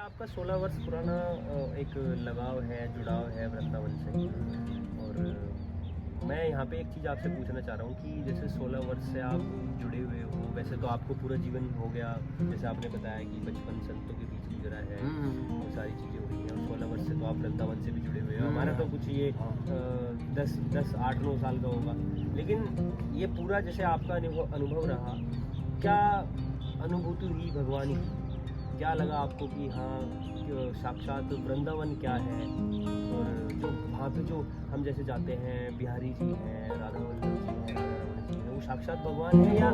आपका 16 वर्ष पुराना एक लगाव है, जुड़ाव है वृंदावन से। और मैं यहाँ पे एक चीज़ आपसे पूछना चाह रहा हूँ कि जैसे 16 वर्ष से आप जुड़े हुए हो, वैसे तो आपको पूरा जीवन हो गया, जैसे आपने बताया कि बचपन संतों के बीच गुजरा है, वो सारी चीज़ें हुई हैं, और 16 वर्ष से तो आप वृंदावन से भी जुड़े हुए हो। हमारा तो कुछ ये 8-9 साल का होगा, लेकिन ये पूरा जैसे आपका अनुभव रहा, क्या अनुभूति हुई भगवान की? क्या लगा आपको कि हाँ साक्षात वृंदावन क्या है? और जो वहाँ पे जो हम जैसे जाते हैं, बिहारी जी हैं, राधा वल्लभ जी हैं, राधा रमण जी हैं, वो साक्षात भगवान है या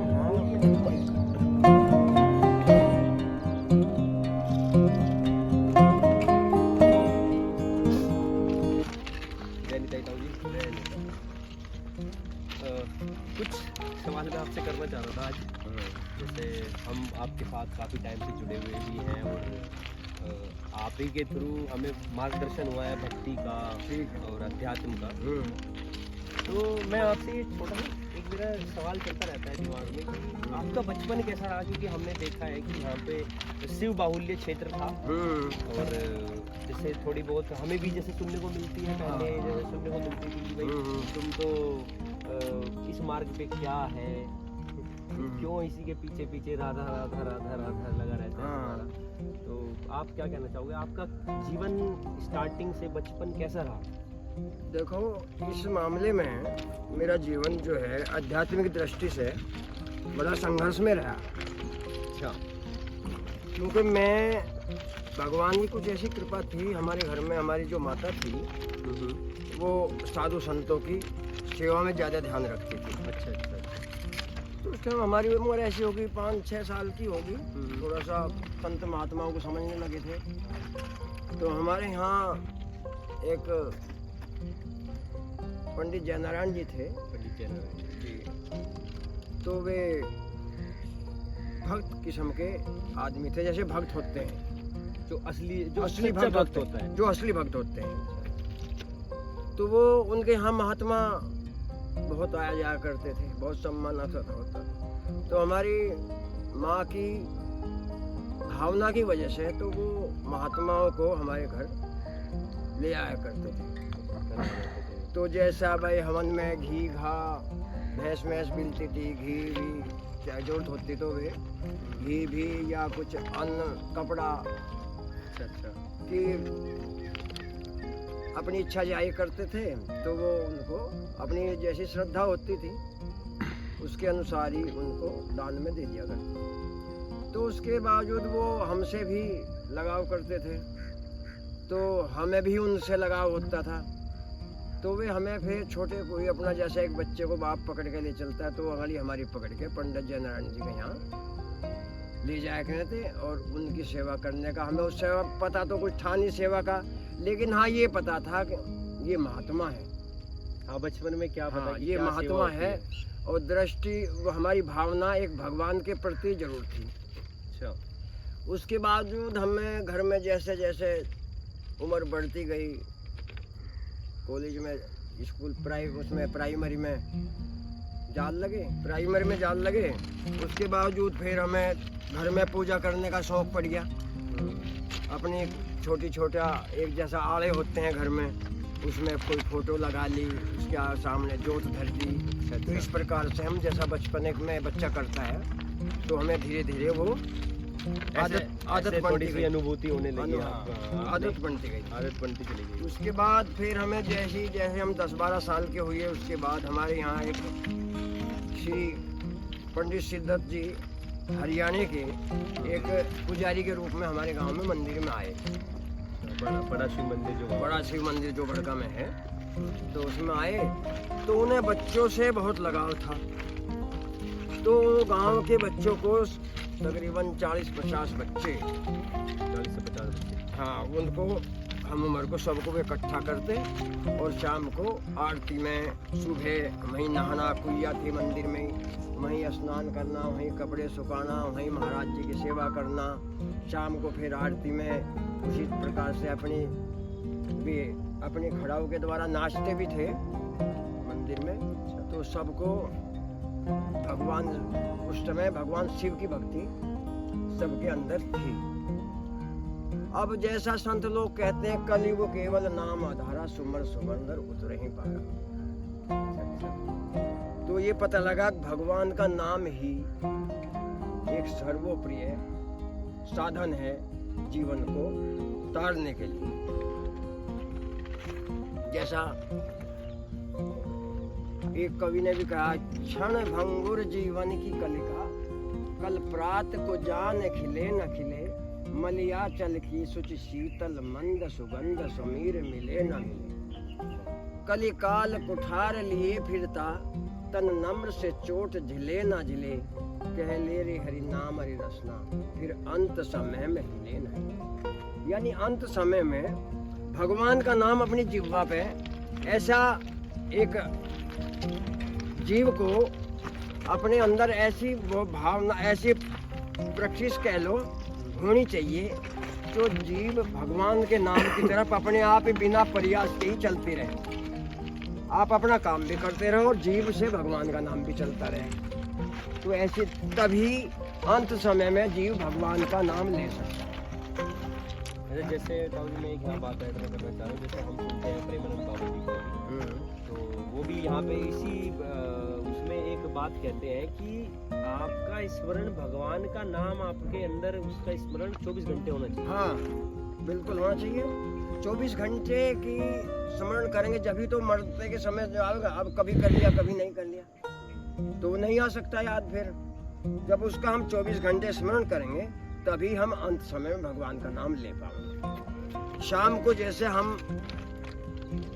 कुछ सवाल मैं आपसे करना चाह रहा था आज। जैसे हम आपके साथ काफ़ी टाइम से जुड़े हुए भी हैं, और आप ही के थ्रू हमें मार्गदर्शन हुआ है भक्ति का और अध्यात्म का। तो मैं आपसे ये छोटा सा एक मेरा सवाल चलता रहता है दिमाग में कि आपका बचपन कैसा रहा? क्योंकि हमने देखा है कि यहाँ पे शिव बाहुल्य क्षेत्र था, और जैसे थोड़ी बहुत हमें भी जैसे सुनने को मिलती है, पहले जैसे सुनने को मिलती थी कि भाई तुम तो इस मार्ग पे क्या है, क्यों इसी के पीछे पीछे राधा राधा राधा राधा लगा रहता है हमारा। तो आप क्या कहना चाहोगे, आपका जीवन स्टार्टिंग से बचपन कैसा रहा? देखो, इस मामले में मेरा जीवन जो है आध्यात्मिक दृष्टि से बड़ा संघर्ष में रहा। अच्छा। क्योंकि मैं भगवान की कुछ ऐसी कृपा थी, हमारे घर में हमारी जो माता थी वो साधु संतों की सेवा में ज़्यादा ध्यान रखती थी। अच्छा अच्छा। तो उस टाइम हमारी उम्र ऐसी होगी 5-6 साल की होगी, थोड़ा सा संत महात्माओं को समझने लगे थे। तो हमारे यहाँ एक पंडित जयनारायण जी थे। पंडित जयनारायण जी। तो वे भक्त किस्म के आदमी थे, जैसे भक्त होते हैं, जो असली भक्त होता है, जो असली भक्त होते हैं। तो वो उनके यहाँ महात्मा बहुत आया जाया करते थे, बहुत सम्मान होता था। तो हमारी माँ की भावना की वजह से तो वो महात्माओं को हमारे घर ले आया करते थे। तो जैसा भाई हवन में घी घा भैंस मिलती थी, घी भी क्या जरूरत होती तो वे घी भी या कुछ अन्न कपड़ा कि अपनी इच्छा जाहिर करते थे। तो वो उनको अपनी जैसी श्रद्धा होती थी उसके अनुसार ही उनको दान में दे दिया करते। तो उसके बावजूद वो हमसे भी लगाव करते थे, तो हमें भी उनसे लगाव होता था। तो वे हमें फिर छोटे कोई अपना जैसे एक बच्चे को बाप पकड़ के ले चलता है, तो वो अगली हमारी पकड़ के पंडित जयनारायण जी के यहाँ ले जाया करते थे, और उनकी सेवा करने का हमें उस सेवा पता तो कुछ था नहीं सेवा का, लेकिन हाँ ये पता था कि ये महात्मा है। हाँ, बचपन में क्या पता कि ये क्या महात्मा है, और दृष्टि हमारी भावना एक भगवान के प्रति जरूर थी। अच्छा। उसके बावजूद हमें घर में जैसे जैसे उम्र बढ़ती गई, कॉलेज में स्कूल प्राइमरी में जाल लगे, उसके बावजूद फिर हमें घर में पूजा करने का शौक पड़ गया। अपनी छोटा एक जैसा आड़े होते हैं घर में, उसमें कोई फोटो लगा ली, उसके सामने जोत धर दी। तो इस प्रकार से हम जैसा बचपन में बच्चा करता है, तो हमें धीरे धीरे वो आदत थोड़ी सी अनुभूति होने लगी, आदत बनती चली गई। उसके बाद फिर हमें जैसे हम 10-12 साल के हुए, उसके बाद हमारे यहाँ एक श्री पंडित सिद्धत जी हरियाणा के एक पुजारी के रूप में हमारे गांव में मंदिर में आए। बड़ा शिव मंदिर जो बड़का में है, तो उसमें आए। तो उन्हें बच्चों से बहुत लगाव था। तो गांव के बच्चों को तकरीबन 40-50 बच्चे, 40 से 50 बच्चे, हाँ, उनको हम उम्र को सबको इकट्ठा करते, और शाम को आरती में सुबह वहीं नहाना, कुइया थी मंदिर में, वहीं स्नान करना, वहीं कपड़े सुखाना, वहीं महाराज जी की सेवा करना। शाम को फिर आरती में उसी प्रकार से अपनी खड़ाऊ के द्वारा नाचते भी थे मंदिर में। तो सबको उस समय भगवान शिव की भक्ति सबके अंदर थी। अब जैसा संत लोग कहते हैं, कलयुग केवल नाम आधारा, सुमर सुमंदर उतर ही पारा। तो ये पता लगा कि भगवान का नाम ही एक सर्वप्रिय साधन है जीवन को तारने के लिए। जैसा एक कवि ने भी कहा, क्षण भंगुर जीवन की कलिका, कल प्रात को जान खिले न खिले, मलिया चल की सुचि शीतल मंद सुगंध, समीर मिले न मिले। कलिकाल कुठार लिए फिरता, तन नम्र से चोट झिले न झिले, कह ले रे हरि नाम हरि रसना, फिर अंत समय में हिले नहीं। यानी अंत समय में भगवान का नाम अपनी जिह्वा पे, ऐसा एक जीव को अपने अंदर ऐसी वो भावना, ऐसी प्रैक्टिस कह लो होनी चाहिए, जो जीव भगवान के नाम की तरफ अपने आप ही बिना प्रयास के ही चलती रहे। आप अपना काम भी करते रहो और जीव से भगवान का नाम भी चलता रहे, तो ऐसे तभी अंत समय में जीव भगवान का नाम ले सकता है। जैसे ताऊ जी, मैं एक यहाँ बात ऐड करना चाह रहा हूँ। जैसे हम सुनते हैं प्रेमानंद बाबा जी को, तो वो भी यहाँ पे इसी उसमें एक बात कहते हैं कि आपका स्मरण, भगवान का नाम आपके अंदर, उसका स्मरण 24 घंटे होना चाहिए। हाँ, बिल्कुल होना चाहिए। 24 घंटे की स्मरण करेंगे जब तो मरते के समय जो आएगा, अब कभी कर लिया कभी नहीं कर लिया तो वो नहीं आ सकता याद। फिर जब उसका हम 24 घंटे स्मरण करेंगे तभी हम अंत समय में भगवान का नाम ले पाएंगे। शाम को जैसे हम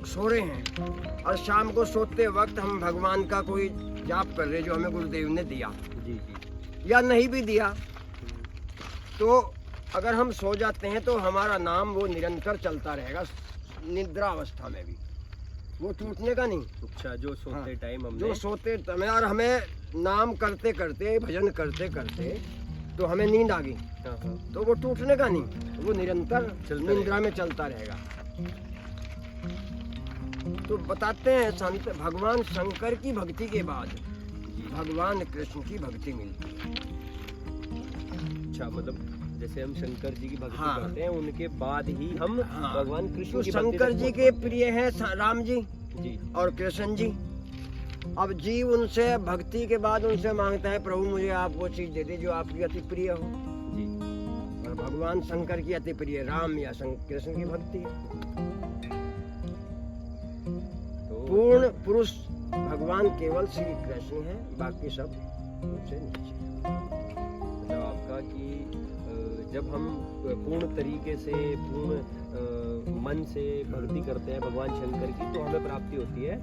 सो रहे हैं और शाम को सोते वक्त हम भगवान का कोई जाप कर रहे जो हमें गुरुदेव ने दिया, जी जी, या नहीं भी दिया, तो अगर हम सो जाते हैं तो हमारा नाम वो निरंतर चलता रहेगा, निद्रा अवस्था में भी, वो टूटने का नहीं। अच्छा, जो सोते टाइम हम जो सोते समय, और हमें नाम करते करते, भजन करते करते तो हमें नींद आ गई, तो वो टूटने का नहीं, वो निरंतर निद्रा में चलता रहेगा। तो बताते हैं संत, भगवान शंकर की भक्ति के बाद भगवान कृष्ण की भक्ति मिलती है। अच्छा, मतलब जैसे हम शंकर जी की भक्ति हाँ, करते हैं, उनके बाद ही हम भगवान कृष्ण की भक्ति। शंकर जी के प्रिय हैं राम जी जी और कृष्ण जी। अब जीव उनसे भक्ति के बाद उनसे मांगता है, प्रभु मुझे आप वो चीज दे दे जो आपकी अति प्रिय हो जी। और भगवान शंकर की अति प्रिय राम या कृष्ण की भक्ति है। तो पूर्ण पुरुष भगवान केवल श्री कृष्ण है, बाकी सब उनसे नीचे। मतलब आपका कि जब हम पूर्ण तरीके से, पूर्ण मन से भक्ति करते हैं भगवान शंकर की, तो हमें प्राप्ति होती है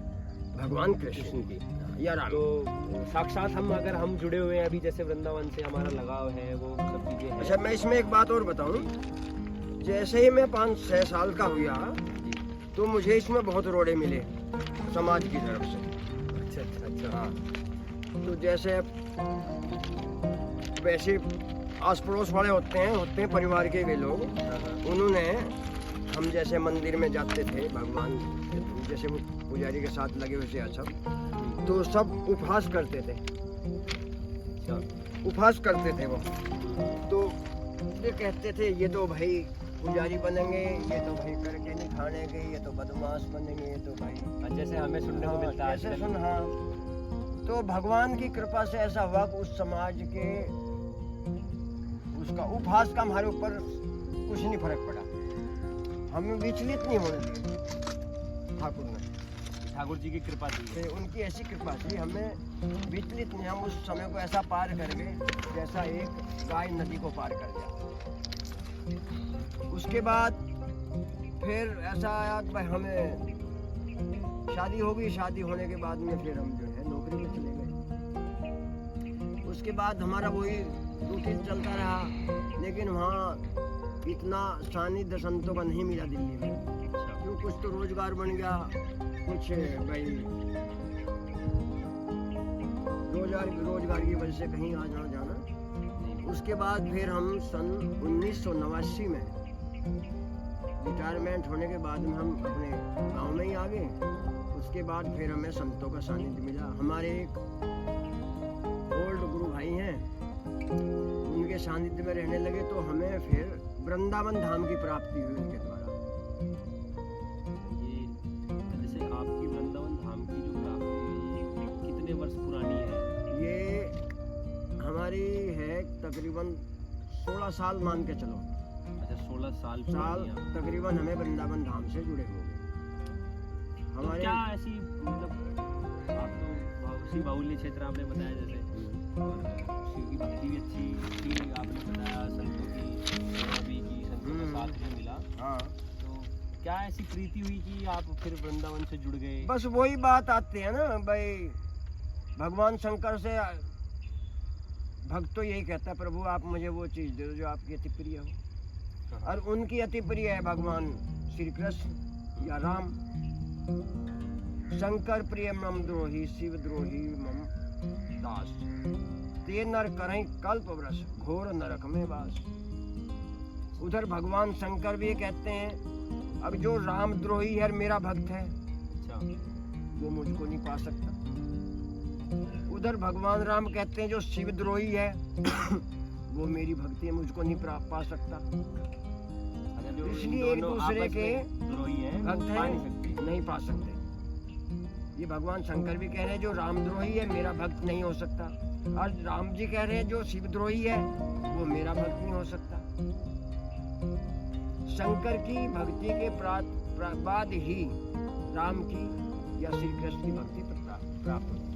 भगवान कृष्ण कृष्ण की या राम। तो साक्षात हम, अगर हम जुड़े हुए हैं अभी, जैसे वृंदावन से हमारा लगाव है, वो सब चीजें हैं। अच्छा, मैं इसमें एक बात और बताऊं, जैसे ही मैं 5-6 साल का हुआ तो मुझे इसमें बहुत रोड़े मिले समाज की तरफ से। अच्छा। हाँ, तो जैसे वैसे आस पड़ोस वाले होते हैं परिवार के वे लोग, उन्होंने, हम जैसे मंदिर में जाते थे भगवान, जैसे वो पुजारी के साथ लगे हुए थे सब, तो सब उपवास करते थे, उपवास करते थे वो। तो ये कहते थे, ये तो भाई पुजारी बनेंगे, ये तो भाई करके नहीं खानेंगे, ये तो बदमाश बनेंगे, ये तो भाई, जैसे हमें सुनने को मिलता है जैसे सुन। हाँ, तो भगवान की कृपा से ऐसा हुआ कि उस समाज के उसका उपहास का हमारे ऊपर कुछ नहीं फर्क पड़ा, हमें विचलित नहीं होने दिए ठाकुर ने। ठाकुर जी की कृपा थी, उनकी ऐसी कृपा थी, हमें विचलित नहीं, हम उस समय को ऐसा पार कर गए जैसा एक गाय नदी को पार कर गया। उसके बाद फिर ऐसा आया कि भाई हमें शादी हो गई, शादी होने के बाद में फिर हम जो है नौकरी में चले गए। उसके बाद हमारा वही रूटीन चलता रहा, लेकिन वहाँ इतना सानिध्य संतों का नहीं मिला दिल्ली में, क्यों, कुछ तो रोजगार बन गया, कुछ भाई रोजगार की वजह से कहीं आ जाना। उसके बाद फिर हम सन 1989 में रिटायरमेंट होने के बाद में हम अपने गांव में ही आ गए। उसके बाद फिर हमें संतों का सानिध्य मिला। हमारे एक ओल्ड गुरु भाई हैं, उनके सानिध्य में रहने लगे, तो हमें फिर वृंदावन धाम की प्राप्ति हुई उनके द्वारा। ये जैसे आपकी वृंदावन धाम की जो प्राप्ति है, ये कितने वर्ष पुरानी है? ये हमारी है तकरीबन 16 साल मान के चलो। अच्छा, 16 साल साल पुरानी है। तकरीबन हमें वृंदावन धाम से जुड़े हुए तो हमारे। क्या ऐसी मतलब आप तो उसी बाहुल्य क्षेत्र आपने बताया जैसे, और शिव की भक्ति भी अच्छी थी, आपने बताया संतों की सेवा भी की, संतों का साथ भी मिला, हाँ, तो क्या ऐसी प्रीति हुई कि आप फिर वृंदावन से जुड़ गए? बस वही बात आती है ना भाई, भगवान शंकर से भक्त तो यही कहता है, प्रभु आप मुझे वो चीज़ दे दो जो आपकी अति प्रिय हो। और उनकी अति प्रिय है भगवान श्री कृष्ण या राम। शंकर प्रिय मम द्रोही, शिव द्रोही मम दास, ते नर करहीं कल्प वृष, घोर नरक में वास। उधर भगवान शंकर भी ये कहते हैं, अब जो राम द्रोही है मेरा भक्त है, अच्छा, वो मुझको नहीं पा सकता। उधर भगवान राम कहते हैं जो शिव द्रोही है वो मेरी भक्ति है, मुझको नहीं पा सकता। अच्छा, जो इसलिए एक दोनों दूसरे आपस के में द्रोही हैं, भक्त वो पा नहीं सकते। हैं, नहीं पा सकते। ये भगवान शंकर भी कह रहे हैं जो रामद्रोही है मेरा भक्त नहीं हो सकता, और राम जी कह रहे हैं जो शिवद्रोही है वो मेरा भक्त नहीं हो सकता। शंकर की भक्ति के बाद ही राम की या श्री कृष्ण की भक्ति प्राप्त होती है।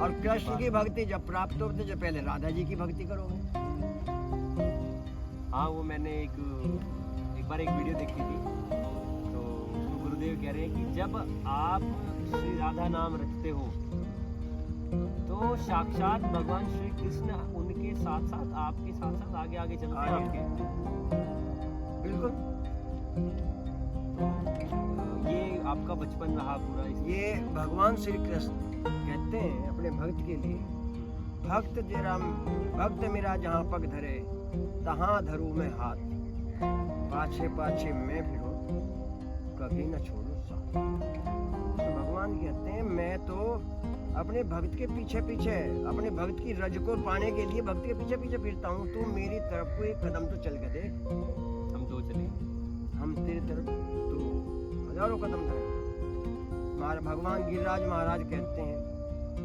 और कृष्ण की भक्ति जब प्राप्त होती है, जब पहले राधा जी की भक्ति करोगे। हाँ, वो मैंने एक बार एक वीडियो देखी थी, तो उसमें गुरुदेव कह रहे हैं कि जब आप श्री राधा नाम रचते हो तो साक्षात भगवान श्री कृष्ण उनके साथ साथ आपके साथ साथ आगे आगे चलते हैं आपके। बिल्कुल, तो ये आपका बचपन रहा पूरा ये भगवान श्री कृष्ण कहते हैं अपने भक्त के लिए, भक्त मेरा जहाँ पग धरे तहाँ धरू मैं हाथ, पाछे पाछे मैं फिरो कभी न छोड़ो साथ। तो भगवान कहते हैं मैं तो अपने भक्त के पीछे पीछे, अपने भक्त की रज को पाने के लिए भक्त के पीछे पीछे फिरता हूँ। तू मेरी तरफ को एक कदम तो चल के देख, हम दो चले, हम तेरी तरफ तो हजारों कदम चले। भगवान गिरिराज महाराज कहते हैं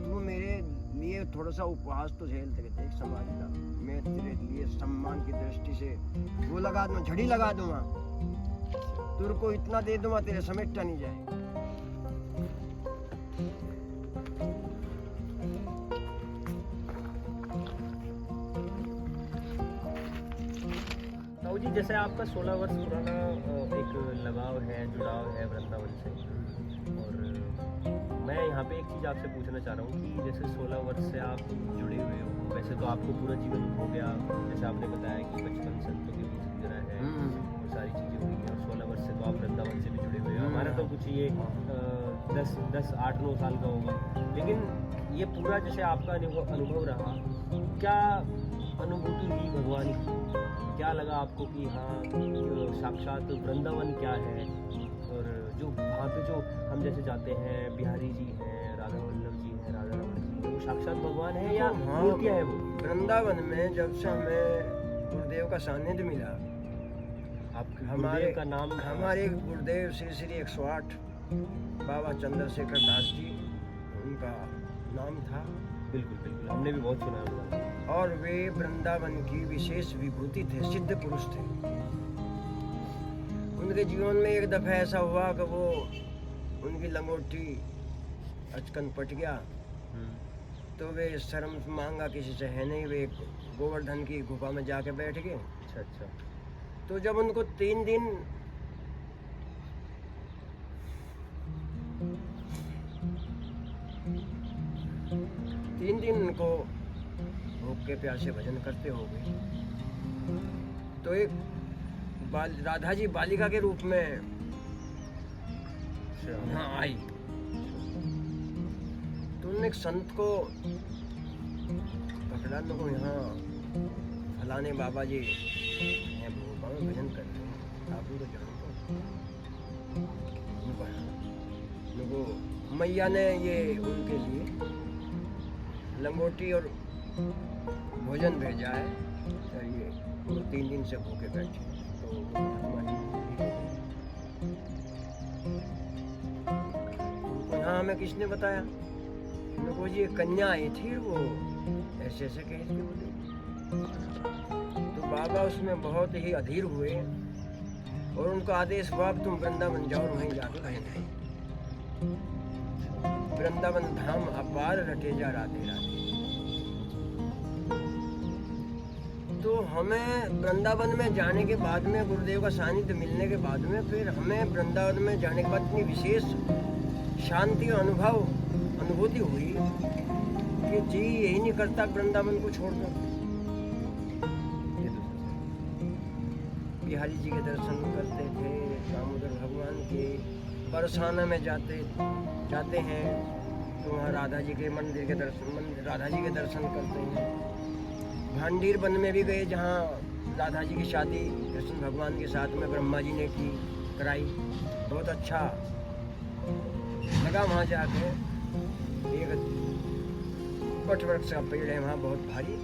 तू मेरे लिए थोड़ा सा उपहास तो झेल के देख समाज का, मैं तेरे लिए सम्मान की दृष्टि से वो लगा दूंगा, झड़ी लगा दूंगा, तुर को इतना दे दूंगा तेरे समेटा नहीं जाएगा। ताऊ जी, जैसे आपका 16 वर्ष पुराना एक लगाव है, जुड़ाव है वृंदावन से, और मैं यहाँ पे एक चीज़ आपसे पूछना चाह रहा हूँ कि जैसे 16 वर्ष से आप जुड़े हुए हो, वैसे तो आपको पूरा जीवन हो गया, जैसे आपने बताया कि बचपन संतों के बीच गुजरा है, वो सारी चीज़ें हुई हैं, और 16 वर्ष से तो आप वृंदावन से भी जुड़े हुए हो। हमारा तो कुछ ये 8-9 साल का होगा, लेकिन ये पूरा जैसे आपका अनुभव रहा, क्या अनुभूति हुई भगवान की? क्या लगा आपको कि हाँ साक्षात वृंदावन क्या है, और जो वहाँ पे जो हम जैसे जाते हैं, बिहारी जी हैं, राधा वल्लभ जी हैं, राधा रमण जी, वो साक्षात भगवान है या मूर्तियाँ है वो? वृंदावन में जब से हमें गुरुदेव का सानिध्य मिला, आपके हमारे गुरुदेव का नाम? हमारे गुरुदेव श्री श्री 108 बाबा चंद्रशेखर दास जी उनका नाम था। बिल्कुल बिल्कुल, हमने भी बहुत सुना है उनका। और वे वृंदावन की विशेष विभूति थे, सिद्ध पुरुष थे। उनके जीवन में एक दफा ऐसा हुआ कि वो उनकी लंगोटी अचकन पट गया, तो वे शर्म मांगा किसी से है नहीं, वे गोवर्धन की गुफा में जाके बैठ गए। अच्छा अच्छा। तो जब उनको 3 दिन उनको भूख के प्यासे भजन करते हो गए, तो एक राधा जी बालिका के रूप में यहाँ आई। तो उन्होंने एक संत को पकड़ा, उनको यहाँ फलाने बाबा जी हैं, भूखा में भजन कर रहे हैं, आप उनको जानते हो? उनको मैया ने ये उनके लिए लंगोटी और भोजन भेजा है, और ये वो 3 दिन से भूखे बैठे, तो हमारी यहाँ हमें किसने बताया? देखो जी एक कन्या आई थी, वो ऐसे ऐसे कह के बोली। तो बाबा उसमें बहुत ही अधीर हुए और उनका आदेश हुआ तुम वृंदावन जाओ, वहीं जाकर रहना है। वृंदावन धाम अपार रटे जा राधे राधे। तो हमें वृंदावन में जाने के बाद में, गुरुदेव का सानिध्य मिलने के बाद में, फिर हमें वृंदावन में जाने के बाद इतनी विशेष शांति और अनुभूति हुई कि जी यही नहीं करता वृंदावन को छोड़ दो। बिहारी जी के दर्शन करते थे, दामोदर भगवान के, बरसाना में जाते हैं तो वहाँ राधा जी के मंदिर के दर्शन, राधा जी के दर्शन करते हैं। भांडीर वन में भी गए, जहाँ राधा जी की शादी कृष्ण भगवान के साथ में ब्रह्मा जी ने कराई। बहुत अच्छा लगा वहाँ जाके। एक वट वृक्ष का पेड़ है वहाँ, बहुत भारी,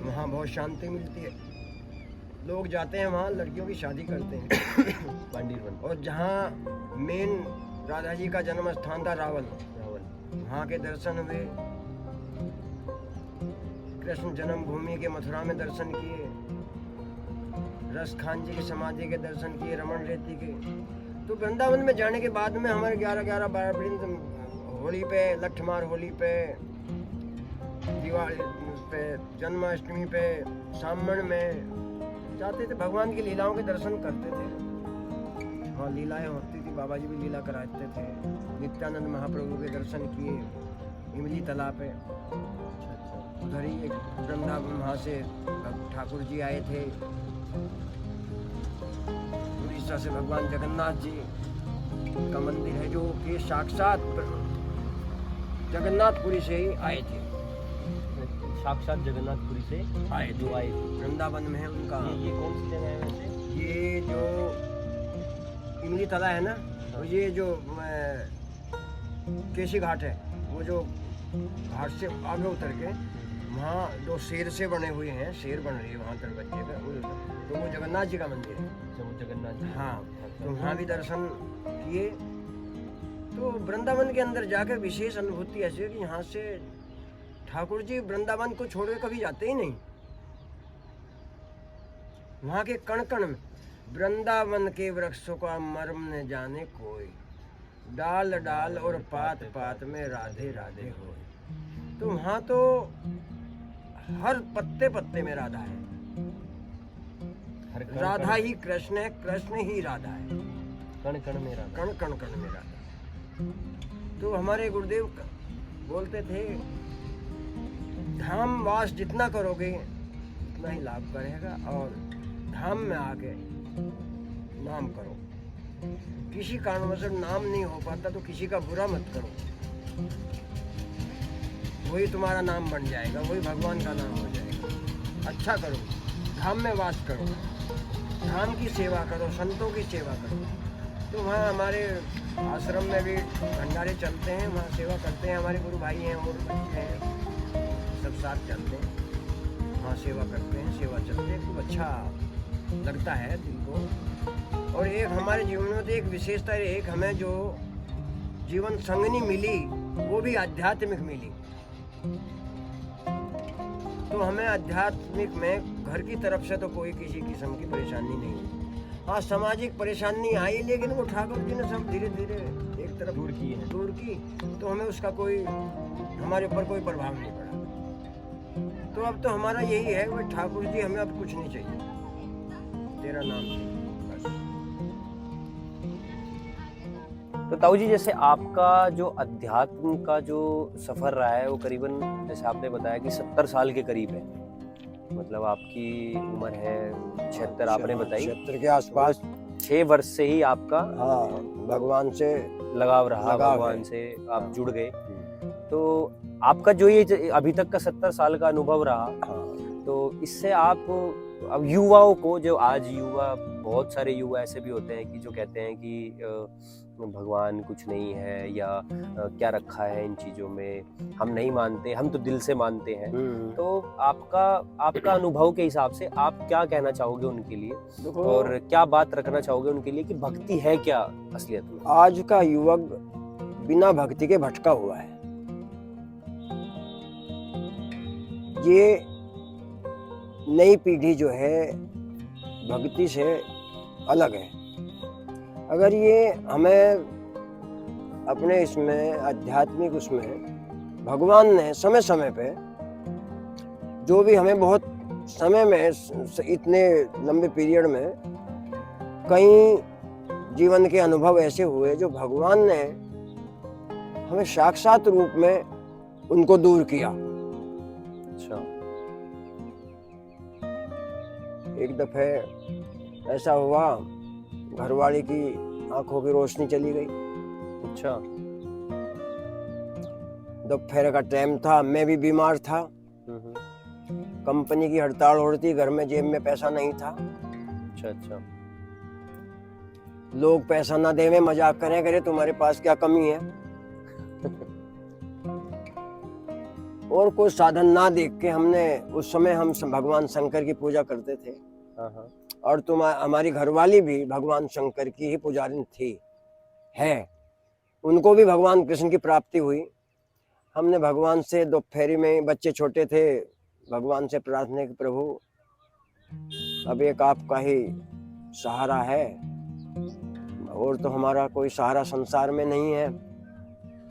वहाँ बहुत शांति मिलती है। लोग जाते हैं वहाँ, लड़कियों की शादी करते हैं भांडीर वन। और जहाँ मेन राधा जी का जन्म स्थान था रावल, वहाँ के दर्शन हुए। कृष्ण जन्मभूमि के मथुरा में दर्शन किए, रस खान जी की समाधि के दर्शन किए, रमन रेती के। तो वृंदावन में जाने के बाद में हमारे 11 12 होली पे, लठमार होली पे, दिवाली पे, जन्माष्टमी पे, सामण में जाते थे, भगवान की लीलाओं के दर्शन करते थे। हाँ, लीलाएं होती थी, बाबा जी भी लीला कराते थे। नित्यानंद महाप्रभु के दर्शन किए इमली तालाब पे। उधर ही एक वृंदावन, वहाँ से ठाकुर जी आए थे, उड़ीसा से भगवान जगन्नाथ जी का मंदिर है, जो कि साक्षात जगन्नाथपुरी से ही आए थे। साक्षात जगन्नाथपुरी से आए थे, वृंदावन में है उनका। ये कौन सी जगह है वैसे? ये जो इमली तला है ना, तो ये जो केसी घाट है, वो जो घाट से आगे उतर के वहाँ जो शेर से बने हुए हैं, शेर बन रही है वहाँ दरवाजे पे, तो वो जगन्नाथ जी का मंदिर है। वो जगन्नाथ जी, हाँ, तो वहाँ भी दर्शन किए। तो वृंदावन के अंदर जाकर विशेष अनुभूति ऐसी है कि यहाँ से ठाकुर जी वृंदावन को छोड़ के कभी जाते ही नहीं। वहाँ के कण कण में वृंदावन के वृक्षों का मर्म न जाने कोई, डाल डाल और पात पात में राधे राधे हो। तो वहाँ तो हर पत्ते पत्ते में राधा है। राधा ही कृष्ण है, कृष्ण ही राधा है, कण कण में राधा, कण कण कण में राधा। तो हमारे गुरुदेव बोलते थे, धाम वास जितना करोगे उतना ही लाभ करेगा, और धाम में आके नाम करो। किसी कारणवश नाम नहीं हो पाता तो किसी का बुरा मत करो, वही तुम्हारा नाम बन जाएगा, वही भगवान का नाम हो जाएगा। अच्छा करो, धाम में वास करो, धाम की सेवा करो, संतों की सेवा करो। तो वहाँ हमारे आश्रम में भी भंडारे चलते हैं, वहाँ सेवा करते हैं। हमारे गुरु भाई हैं और बच्चे हैं, सब साथ चलते हैं, वहाँ सेवा करते हैं, सेवा चलते हैं। खूब अच्छा लगता है दिल को। और एक हमारे जीवन में तो एक विशेषता, एक हमें जो जीवन संगनी मिली वो भी आध्यात्मिक मिली। तो हमें आध्यात्मिक में घर की तरफ से तो कोई किसी किस्म की परेशानी नहीं हुई। हाँ, सामाजिक परेशानी आई, लेकिन वो ठाकुर जी ने सब धीरे धीरे एक तरफ दूर की, तो हमें उसका कोई, हमारे ऊपर कोई प्रभाव नहीं पड़ा। तो अब तो हमारा यही है कि ठाकुर जी हमें अब कुछ नहीं चाहिए, तेरा नाम बस। तो ताऊ जी, जैसे आपका जो अध्यात्म का जो सफर रहा है वो करीबन, जैसे आपने बताया कि 70 साल के करीब है, मतलब आपकी उम्र है 76, आपने बताई 76 के आसपास। 6 वर्ष से ही आपका भगवान से लगाव रहा, भगवान से आप जुड़ गए। तो आपका जो ये अभी तक का 70 साल का अनुभव रहा, तो इससे आप अब युवाओं को, जो आज युवा, बहुत सारे युवा ऐसे भी होते हैं कि जो कहते हैं कि भगवान कुछ नहीं है या क्या रखा है इन चीज़ों में, हम नहीं मानते, हम तो दिल से मानते हैं। तो आपका आपका अनुभव के हिसाब से आप क्या कहना चाहोगे उनके लिए देखो, और क्या बात रखना चाहोगे उनके लिए कि भक्ति है क्या असलियत में? आज का युवक बिना भक्ति के भटका हुआ है। ये नई पीढ़ी जो है भक्ति से अलग है। अगर ये हमें अपने इसमें आध्यात्मिक उसमें भगवान ने समय समय पे जो भी हमें बहुत समय में इतने लंबे पीरियड में कई जीवन के अनुभव ऐसे हुए जो भगवान ने हमें साक्षात रूप में उनको दूर किया। अच्छा। एक दफे ऐसा हुआ, घरवाली की आंखों की रोशनी चली गई। अच्छा। दोपहर का टाइम था, मैं भी बीमार था, कंपनी की हड़ताल हो रही थी, घर में जेब में पैसा नहीं था। अच्छा अच्छा। लोग पैसा ना देवे मजाक करें, करे तुम्हारे पास क्या कमी है। और कोई साधन ना देख के हमने उस समय हम भगवान शंकर की पूजा करते थे। हाँ। और हमारी घरवाली भी भगवान शंकर की ही पुजारिन थी, है। उनको भी भगवान कृष्ण की प्राप्ति हुई। हमने भगवान से दोपहरी में, बच्चे छोटे थे, भगवान से प्रार्थना की, प्रभु अब एक आपका ही सहारा है, और तो हमारा कोई सहारा संसार में नहीं है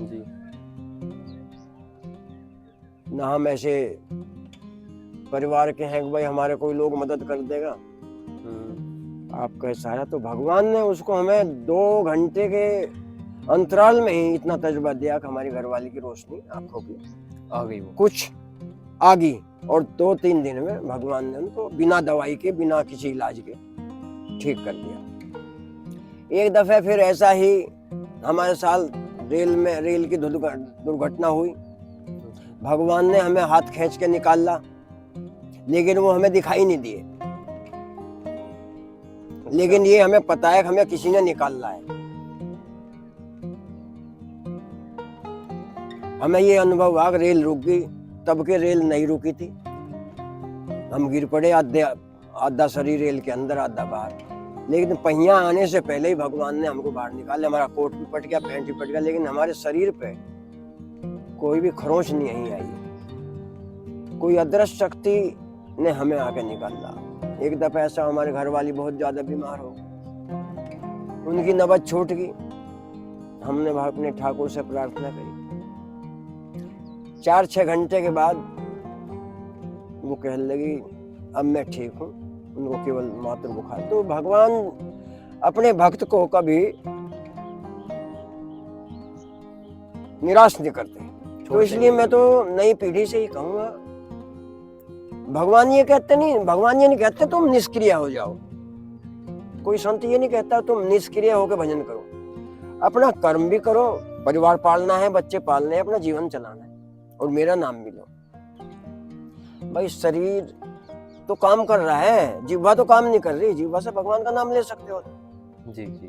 जी। ना हम ऐसे परिवार के हैं कि भाई हमारे कोई लोग मदद कर देगा, आपका सहारा। तो भगवान ने उसको हमें 2 घंटे के अंतराल में ही इतना तजुर्बा दिया कि हमारी घरवाली की रोशनी आंखों की आ गई, वो कुछ आ गई। और 2-3 दिन में भगवान ने उनको बिना दवाई के, बिना किसी इलाज के ठीक कर दिया। एक दफे फिर ऐसा ही हमारे साथ रेल की दुर्घटना हुई। भगवान ने हमें हाथ खींच के निकाला, लेकिन वो हमें दिखाई नहीं दिए। लेकिन ये हमें पता है कि हमें किसी ने निकाला है। हमें ये अनुभव हुआ कि रेल रुक गई, तब के रेल नहीं रुकी थी। हम गिर पड़े, आधा शरीर रेल के अंदर, आधा बाहर। लेकिन पहिया आने से पहले ही भगवान ने हमको बाहर निकाला। हमारा कोट भी पट गया, पैंट भी पट गया, लेकिन हमारे शरीर पे कोई भी खरोंच नहीं आई। कोई अदृश्य शक्ति ने हमें आके निकाला। एक दफा ऐसा, हमारे घर वाली बहुत ज्यादा बीमार हो, उनकी नबज छूट गई। हमने अपने ठाकुर से प्रार्थना करी। 4-6 घंटे के बाद वो कहने लगी अब मैं ठीक हूँ, उनको केवल मात्र बुखार। तो भगवान अपने भक्त को कभी निराश नहीं करते। तो इसलिए मैं तो नई पीढ़ी से ही कहूंगा, भगवान ये नहीं कहते तुम निष्क्रिय हो जाओ। कोई संत ये नहीं कहता तुम निष्क्रिय होकर भजन करो। अपना कर्म भी करो, परिवार पालना है, बच्चे पालने हैं, अपना जीवन चलाना है, और मेरा नाम भी लो। भाई शरीर तो काम कर रहा है, जिह्वा तो काम नहीं कर रही। जिह्वा से भगवान का नाम ले सकते हो। जी जी।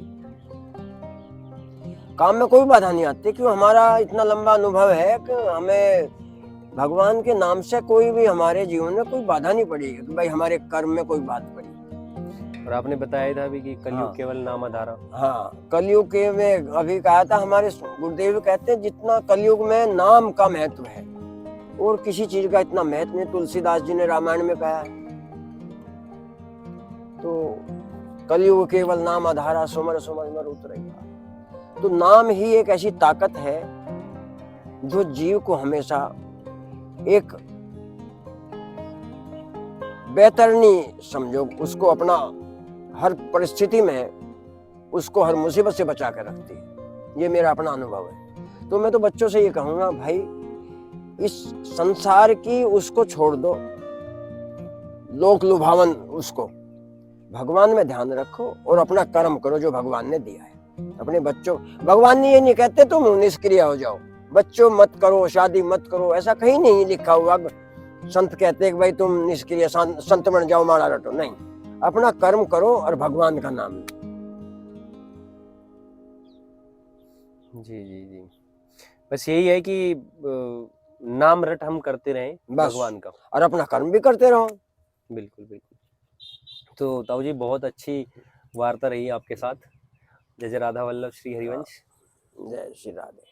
काम में कोई बाधा नहीं आती, क्यों? हमारा इतना लंबा अनुभव है कि हमें भगवान के नाम से कोई भी हमारे जीवन में कोई बाधा नहीं पड़ी कि भाई हमारे कर्म में कोई बात पड़ी। और आपने बताया था भी कि कलयुग हाँ। केवल नाम आधारा। हाँ, कलयुग के में अभी कहा था, हमारे गुरुदेव कहते हैं जितना कलयुग में नाम का महत्व है और किसी चीज का इतना महत्व नहीं। तुलसीदास जी ने रामायण में कहा है। तो कलयुग केवल नाम आधारा, सुमर सुमर मर उतरैया। तो नाम ही एक ऐसी ताकत है जो जीव को हमेशा एक बेहतरनी समझो, उसको अपना हर परिस्थिति में उसको हर मुसीबत से बचा कर रखती है। ये मेरा अपना अनुभव है। तो मैं तो बच्चों से ये कहूंगा, भाई इस संसार की उसको छोड़ दो, लोक लुभावन उसको, भगवान में ध्यान रखो और अपना कर्म करो जो भगवान ने दिया है। अपने बच्चों, भगवान ने ये नहीं कहते तुम निष्क्रिय हो जाओ, बच्चों मत करो, शादी मत करो, ऐसा कहीं नहीं लिखा हुआ। संत कहते हैं कि भाई तुम निष्क्रिय संत बन जाओ, माड़ा रटो, नहीं। अपना कर्म करो और भगवान का नाम लो। जी जी जी। बस यही है कि नाम रट हम करते रहें बस। भगवान का। और अपना कर्म भी करते रहो। बिल्कुल बिल्कुल। तो ताऊ जी बहुत अच्छी वार्ता रही आपके साथ। जय जय राधा वल्लभ श्री हरिवंश। जय श्री राधे।